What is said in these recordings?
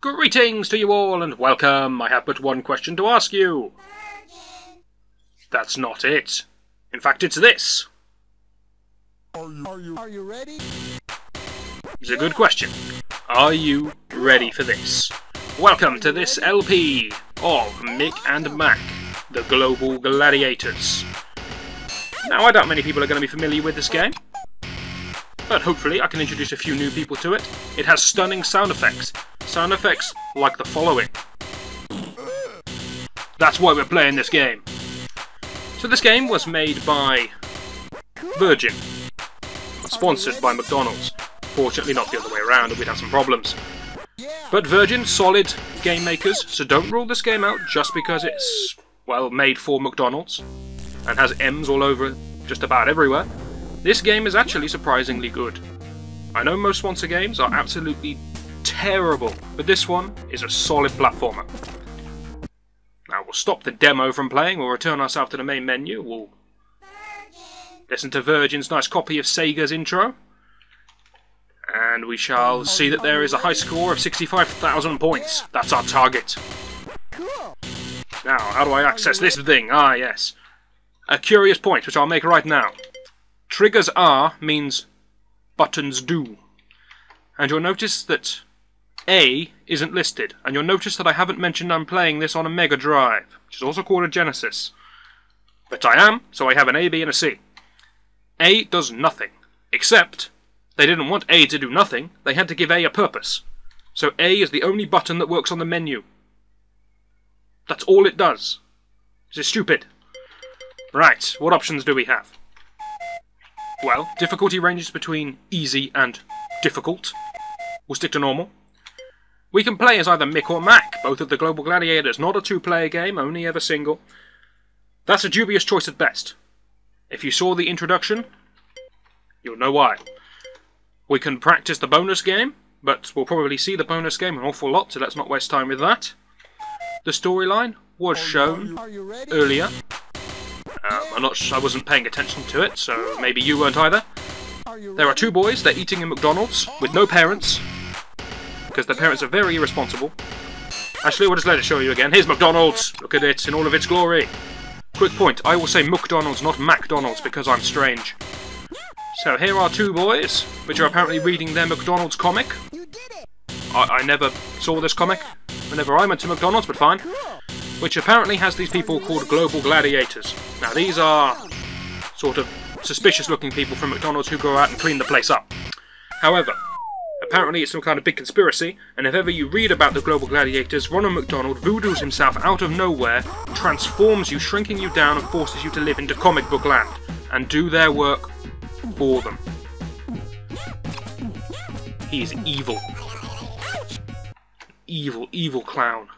Greetings to you all and welcome. I have but one question to ask you. That's not it. In fact, it's this. Are you ready? It's a good question. Are you ready for this? Welcome to this LP of Mick and Mack, the Global Gladiators. Now, I doubt many people are going to be familiar with this game, but hopefully I can introduce a few new people to it. It has stunning sound effects. Sound effects like the following. That's why we're playing this game. So this game was made by Virgin, sponsored by McDonald's. Fortunately not the other way around, and we'd have some problems. But Virgin, solid game makers, so don't rule this game out just because it's, well, made for McDonald's and has M's all over just about everywhere. This game is actually surprisingly good. I know most sponsor games are absolutely terrible, but this one is a solid platformer. Now we'll stop the demo from playing, we'll return ourselves to the main menu, we'll listen to Virgin's nice copy of Sega's intro, and we shall see that there is a high score of 65,000 points. That's our target. Now, how do I access this thing? Ah, yes. A curious point, which I'll make right now. Triggers R means buttons do. And you'll notice that A isn't listed. And you'll notice that I haven't mentioned I'm playing this on a Mega Drive, which is also called a Genesis. But I am, so I have an A, B, and a C. A does nothing, except they didn't want A to do nothing, they had to give A a purpose. So A is the only button that works on the menu. That's all it does. This is stupid. Right, what options do we have? Well, difficulty ranges between easy and difficult. We'll stick to normal. We can play as either Mick or Mack, both of the Global Gladiators, not a two-player game, only ever single. That's a dubious choice at best. If you saw the introduction, you'll know why. We can practice the bonus game, but we'll probably see the bonus game an awful lot, so let's not waste time with that. The storyline was shown earlier. I wasn't paying attention to it, so maybe you weren't either. There are two boys, they're eating in McDonald's, with no parents, because their parents are very irresponsible. Actually, we'll just let it show you again. Here's McDonald's! Look at it in all of its glory. Quick point, I will say McDonald's, not McDonald's, because I'm strange. So here are two boys, which are apparently reading their McDonald's comic. I never saw this comic whenever I went to McDonald's, but fine. Which apparently has these people called Global Gladiators. Now these are sort of suspicious looking people from McDonald's who go out and clean the place up. However, apparently it's some kind of big conspiracy, and if ever you read about the Global Gladiators, Ronald McDonald voodoos himself out of nowhere, transforms you, shrinking you down, and forces you to live into comic book land, and do their work for them. He is evil. Evil, evil clown.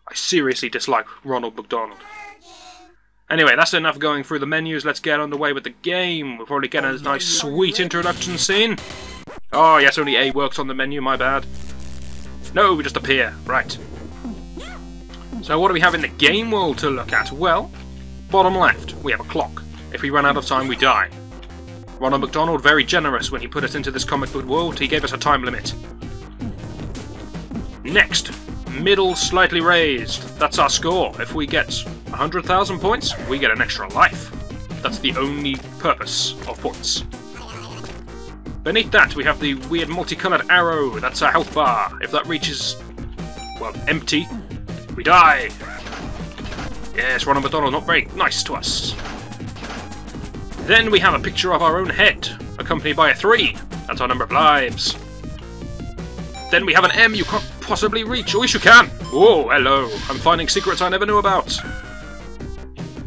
I seriously dislike Ronald McDonald. Anyway, that's enough going through the menus. Let's get underway with the game. We'll probably get a nice sweet introduction scene. Oh yes, only A works on the menu, my bad. No, we just appear. Right. So what do we have in the game world to look at? Well, bottom left, we have a clock. If we run out of time, we die. Ronald McDonald, very generous when he put us into this comic book world. He gave us a time limit. Next, middle slightly raised. That's our score. If we get 100,000 points, we get an extra life. That's the only purpose of points. Beneath that, we have the weird multicoloured arrow. That's our health bar. If that reaches, well, empty, we die. Yes, Ronald McDonald, not very nice to us. Then we have a picture of our own head, accompanied by a 3. That's our number of lives. Then we have an M you can't possibly reach. Oh, yes you can. Oh, hello. I'm finding secrets I never knew about.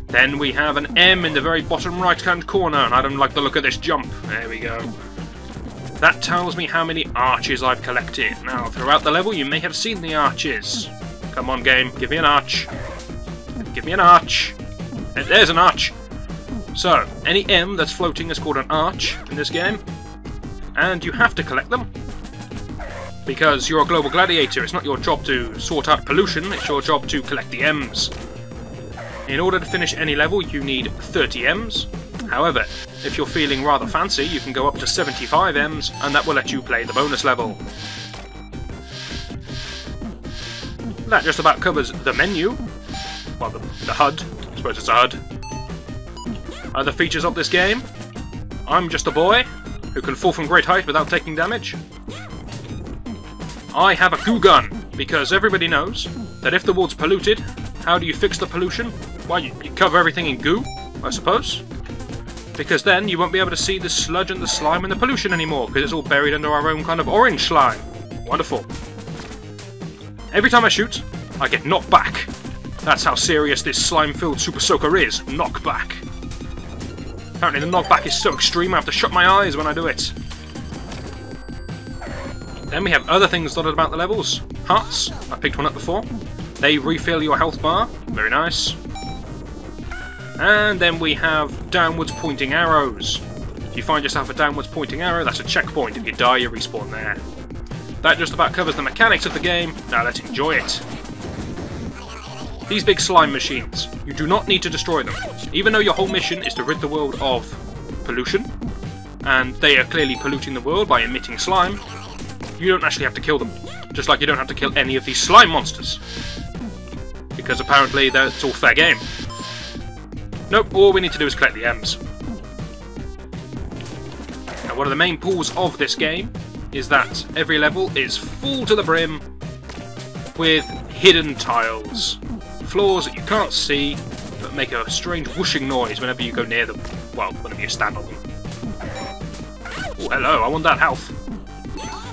Then we have an M in the very bottom right-hand corner, and I don't like the look of this jump. There we go. That tells me how many arches I've collected. Now, throughout the level, you may have seen the arches. Come on, game. Give me an arch. Give me an arch. There's an arch. So, any M that's floating is called an arch in this game, and you have to collect them, because you're a Global Gladiator. It's not your job to sort out pollution, it's your job to collect the M's. In order to finish any level, you need 30 M's. However, if you're feeling rather fancy, you can go up to 75 M's, and that will let you play the bonus level. that just about covers the menu. Well, the HUD. I suppose it's a HUD. Other features of this game. I'm just a boy who can fall from great height without taking damage. I have a goo gun, because everybody knows that if the world's polluted, how do you fix the pollution? Well, you cover everything in goo, I suppose. Because then you won't be able to see the sludge and the slime and the pollution anymore, because it's all buried under our own kind of orange slime. Wonderful. Every time I shoot, I get knocked back. That's how serious this slime-filled Super Soaker is. Knockback. Apparently the knockback is so extreme I have to shut my eyes when I do it. Then we have other things dotted about the levels. Hearts. I picked one up before. They refill your health bar. Very nice. And then we have downwards pointing arrows. If you find yourself a downwards pointing arrow, that's a checkpoint. If you die, you respawn there. That just about covers the mechanics of the game. Now let's enjoy it. These big slime machines, you do not need to destroy them. Even though your whole mission is to rid the world of pollution, and they are clearly polluting the world by emitting slime, you don't actually have to kill them. Just like you don't have to kill any of these slime monsters. Because apparently that's all fair game. Nope, all we need to do is collect the M's. Now one of the main pulls of this game is that every level is full to the brim with hidden tiles. Floors that you can't see, but make a strange whooshing noise whenever you go near them. Well, whenever you stand on them. Oh, hello, I want that health.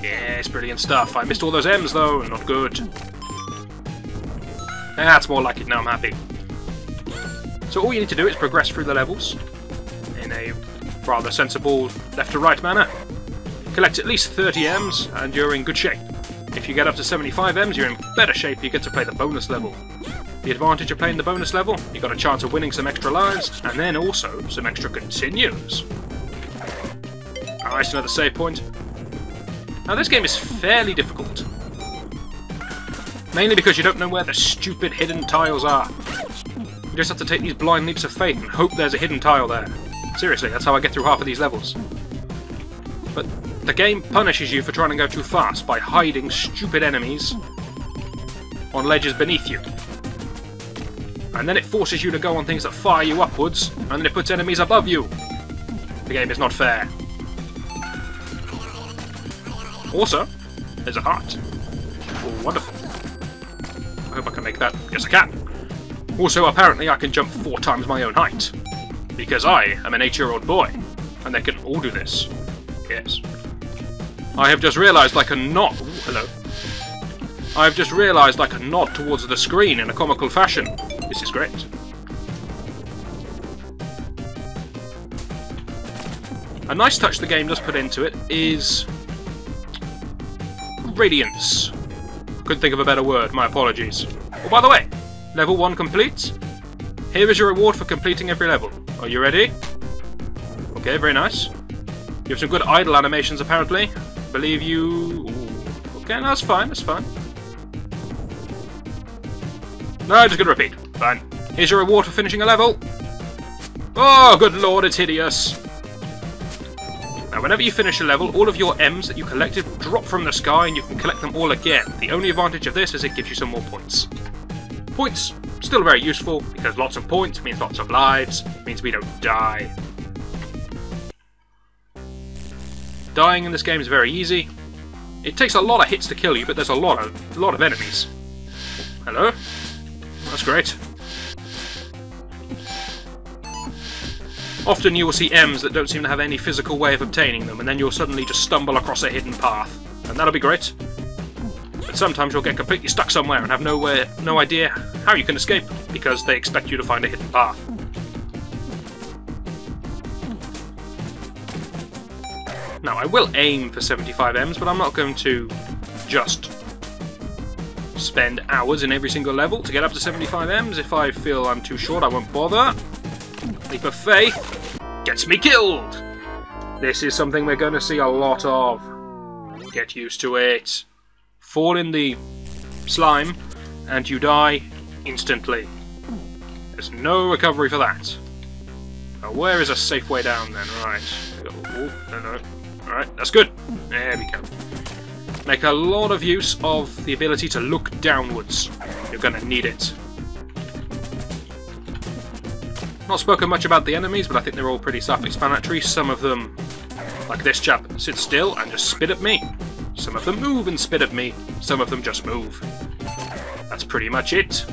Yes, brilliant stuff. I missed all those M's though, not good. That's more like it, now I'm happy. So all you need to do is progress through the levels in a rather sensible left to right manner. Collect at least 30 M's and you're in good shape. If you get up to 75 M's, you're in better shape, you get to play the bonus level. The advantage of playing the bonus level, you got a chance of winning some extra lives, and then also some extra continues. Nice, another save point. Now this game is fairly difficult. Mainly because you don't know where the stupid hidden tiles are. You just have to take these blind leaps of faith and hope there's a hidden tile there. Seriously, that's how I get through half of these levels. But the game punishes you for trying to go too fast by hiding stupid enemies on ledges beneath you. And then it forces you to go on things that fire you upwards, and then it puts enemies above you. The game is not fair. Also, there's a heart. Oh, wonderful. I hope I can make that. Yes, I can. Also, apparently I can jump 4 times my own height. Because I am an 8-year-old boy, and they can all do this. Yes. I have just realised I can nod. Ooh, hello. I have just realised I can nod towards the screen in a comical fashion. This is great. A nice touch the game does put into it is radiance. Couldn't think of a better word, my apologies. Oh, by the way, level 1 complete. Here is your reward for completing every level. Are you ready? Okay, very nice. You have some good idle animations apparently. Believe you... Ooh. Okay, no, that's fine, that's fine. No, I'm just gonna repeat. Fine. Here's your reward for finishing a level. Oh, good lord, it's hideous. Now, whenever you finish a level, all of your M's that you collected will drop from the sky and you can collect them all again. The only advantage of this is it gives you some more points. Points, still very useful, because lots of points means lots of lives, means we don't die. Dying in this game is very easy. It takes a lot of hits to kill you, but there's a lot of enemies. Hello? That's great. Often you will see M's that don't seem to have any physical way of obtaining them, and then you'll suddenly just stumble across a hidden path. And that'll be great. But sometimes you'll get completely stuck somewhere and have no idea how you can escape, because they expect you to find a hidden path. Now, I will aim for 75 M's, but I'm not going to just spend hours in every single level to get up to 75 M's. If I feel I'm too short, I won't bother. Leap of faith gets me killed! This is something we're going to see a lot of. Get used to it. Fall in the slime, and you die instantly. There's no recovery for that. Now, where is a safe way down then? Right. Oh, no. Alright, that's good. There we go. Make a lot of use of the ability to look downwards. You're going to need it. Not spoken much about the enemies, but I think they're all pretty self-explanatory. Some of them, like this chap, sit still and just spit at me. Some of them move and spit at me. Some of them just move. That's pretty much it.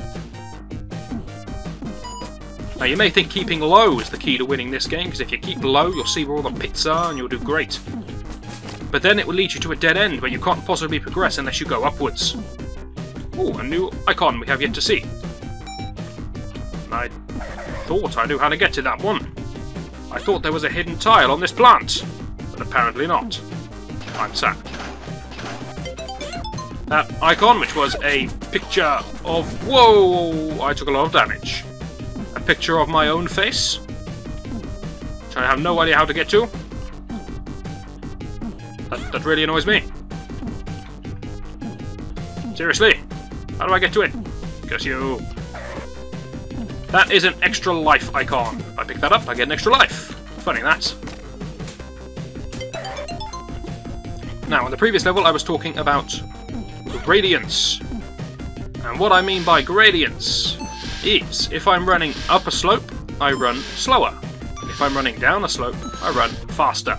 Now you may think keeping low is the key to winning this game, because if you keep low you'll see where all the pits are and you'll do great. But then it will lead you to a dead end where you can't possibly progress unless you go upwards. Ooh, a new icon we have yet to see. I thought I knew how to get to that one. I thought there was a hidden tile on this plant, but apparently not. I'm sad. That icon, which was a picture of... Whoa! I took a lot of damage. A picture of my own face, which I have no idea how to get to. That really annoys me. Seriously, how do I get to it? Curse you. That is an extra life icon. If I pick that up, I get an extra life. Funny that. Now, in the previous level, I was talking about gradients. And what I mean by gradients is, if I'm running up a slope, I run slower. If I'm running down a slope, I run faster.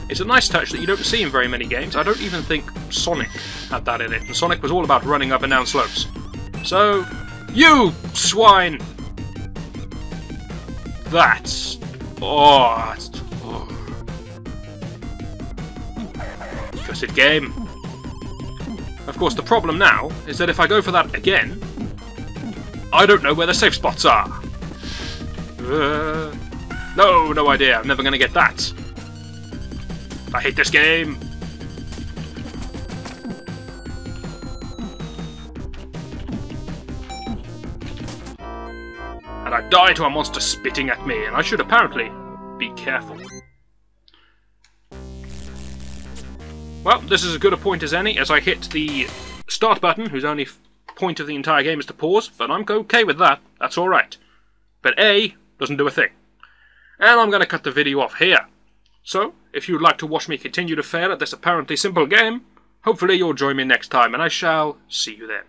It's a nice touch that you don't see in very many games. I don't even think Sonic had that in it, and Sonic was all about running up and down slopes. So, you swine! That's... Oh, cursed game. Of course, the problem now is that if I go for that again, I don't know where the safe spots are. No idea. I'm never going to get that. I hate this game. And I die to a monster spitting at me, and I should apparently be careful. Well, this is as good a point as any, as I hit the start button, whose only point of the entire game is to pause, but I'm okay with that. That's alright. But A doesn't do a thing. And I'm going to cut the video off here. So, if you'd like to watch me continue to fail at this apparently simple game, hopefully you'll join me next time, and I shall see you then.